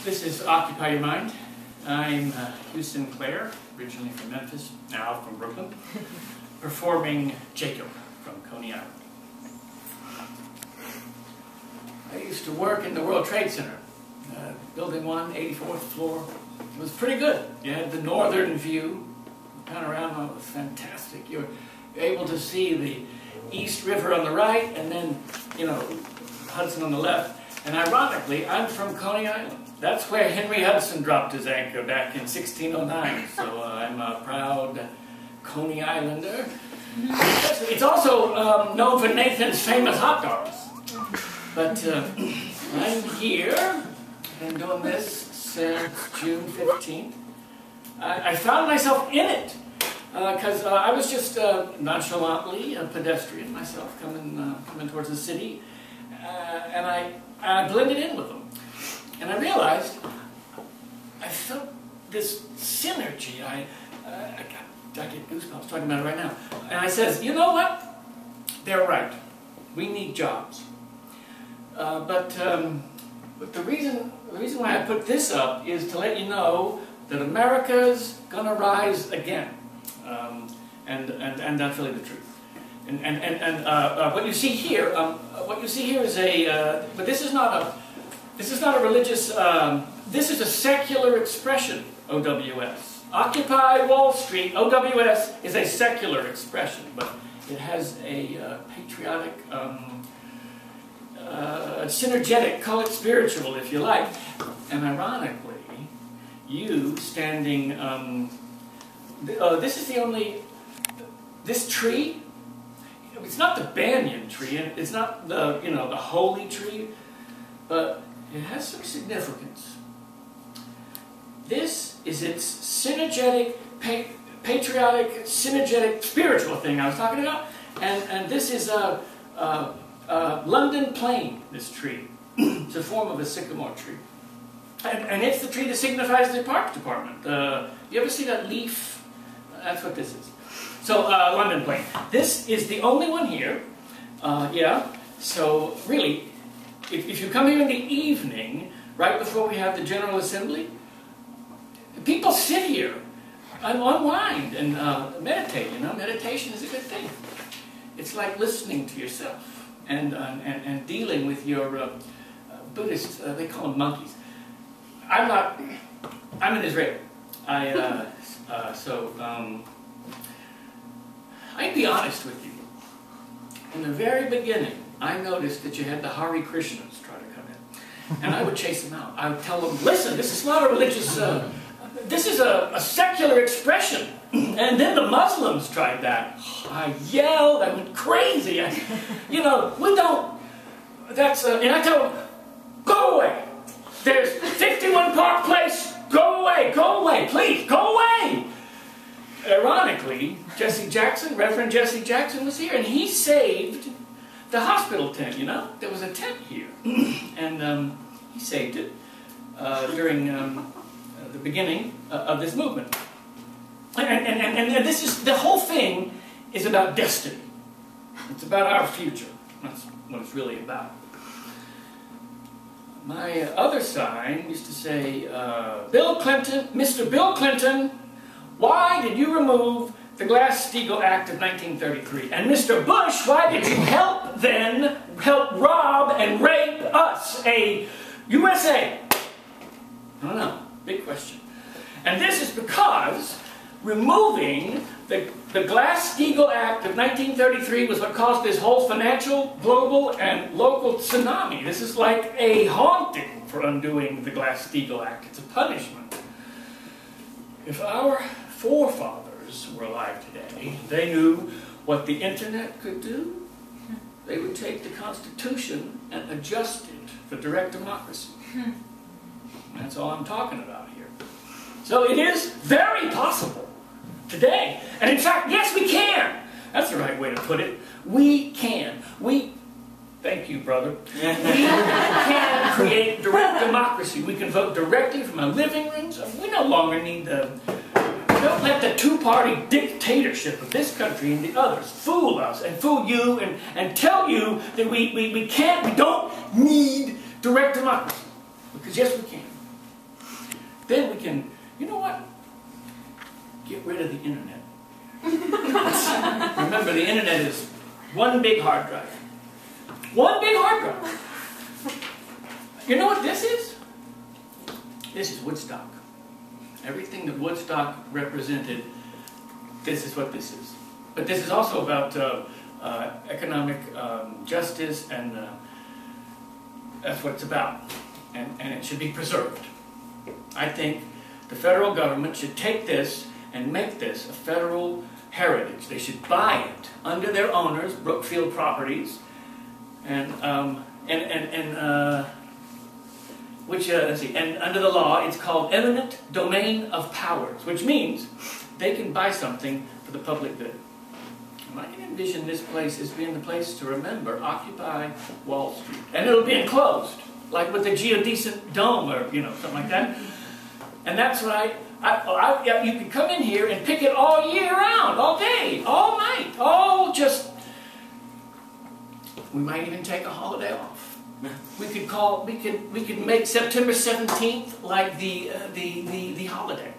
This is Occupy Your Mind. I'm Hugh Sinclair, originally from Memphis, now from Brooklyn, performing Jacob from Coney Island. I used to work in the World Trade Center, Building 1, 84th floor. It was pretty good. You had the northern view, the panorama was fantastic. You were able to see the East River on the right, and then, you know, Hudson on the left. And ironically, I'm from Coney Island. That's where Henry Hudson dropped his anchor back in 1609. So I'm a proud Coney Islander. It's also known for Nathan's famous hot dogs. But I'm here and doing this since June 15th. I found myself in it because I was just nonchalantly a pedestrian myself coming towards the city. And I blended in with them. And I realized I felt this synergy. I get goosebumps talking about it right now. And I says, you know what? They're right. We need jobs. But the reason why I put this up is to let you know that America's gonna rise again. And that's really the truth. And what you see here, is a. But this is not a religious. This is a secular expression. OWS. Occupy Wall Street. OWS is a secular expression, but it has a patriotic, synergetic, call it spiritual, if you like. And ironically, you standing. This is the only. This tree. It's not the banyan tree, and it's not the the holy tree, but it has some significance. This is its synergetic, patriotic, synergetic, spiritual thing I was talking about, and this is a London plane. This tree, it's a form of a sycamore tree, and it's the tree that signifies the Parks Department. You ever see that leaf? That's what this is. So, London plane. This is the only one here. Yeah. So, really, if you come here in the evening, right before we have the General Assembly, people sit here and unwind and meditate. You know, meditation is a good thing. It's like listening to yourself and dealing with your Buddhist. They call them monkeys. I'm an Israeli. I'd be honest with you. In the very beginning, I noticed that you had the Hare Krishnas try to come in. And I would chase them out. I would tell them, listen, this is not a religious, this is a secular expression. And then the Muslims tried that. I yelled, I went crazy. We don't, that's, and I tell them, go away. There's 51 Park Place, go away, please, go away. Ironically, Reverend Jesse Jackson was here, and he saved the hospital tent, There was a tent here, and he saved it during the beginning of this movement. And this is, the whole thing is about destiny. It's about our future. That's what it's really about. My other sign used to say, Bill Clinton, Mr. Bill Clinton, why did you remove the Glass-Steagall Act of 1933? And Mr. Bush, why did you help rob and rape us, a USA? I don't know. Big question. And this is because removing the Glass-Steagall Act of 1933 was what caused this whole financial, global, and local tsunami. This is like a haunting for undoing the Glass-Steagall Act. It's a punishment. If our forefathers were alive today, they knew what the internet could do. They would take the Constitution and adjust it for direct democracy. That's all I'm talking about here. So it is very possible today. And in fact, yes, we can. That's the right way to put it. We can. Thank you, brother. We can create direct democracy. We can vote directly from our living rooms. We no longer need don't let the two-party dictatorship of this country and the others fool us and fool you and tell you that we don't need direct democracy. Because yes, we can. Then we can, you know what? Get rid of the internet. Remember, the internet is one big hard drive. One big hard drive. You know what this is? This is Woodstock. Everything that Woodstock represented, this is what this is. But this is also about economic justice, and that's what it's about. And it should be preserved. I think the federal government should take this and make this a federal heritage. They should buy it under their owners, Brookfield Properties, and let's see, and under the law, it's called eminent domain of powers, which means they can buy something for the public good. And I can envision this place as being the place to remember Occupy Wall Street. And it'll be enclosed, like with a geodesic dome or, you know, something like that. And that's what you can come in here and pick it all year round, all day, all night, we might even take a holiday off. We could make September 17th like the holiday.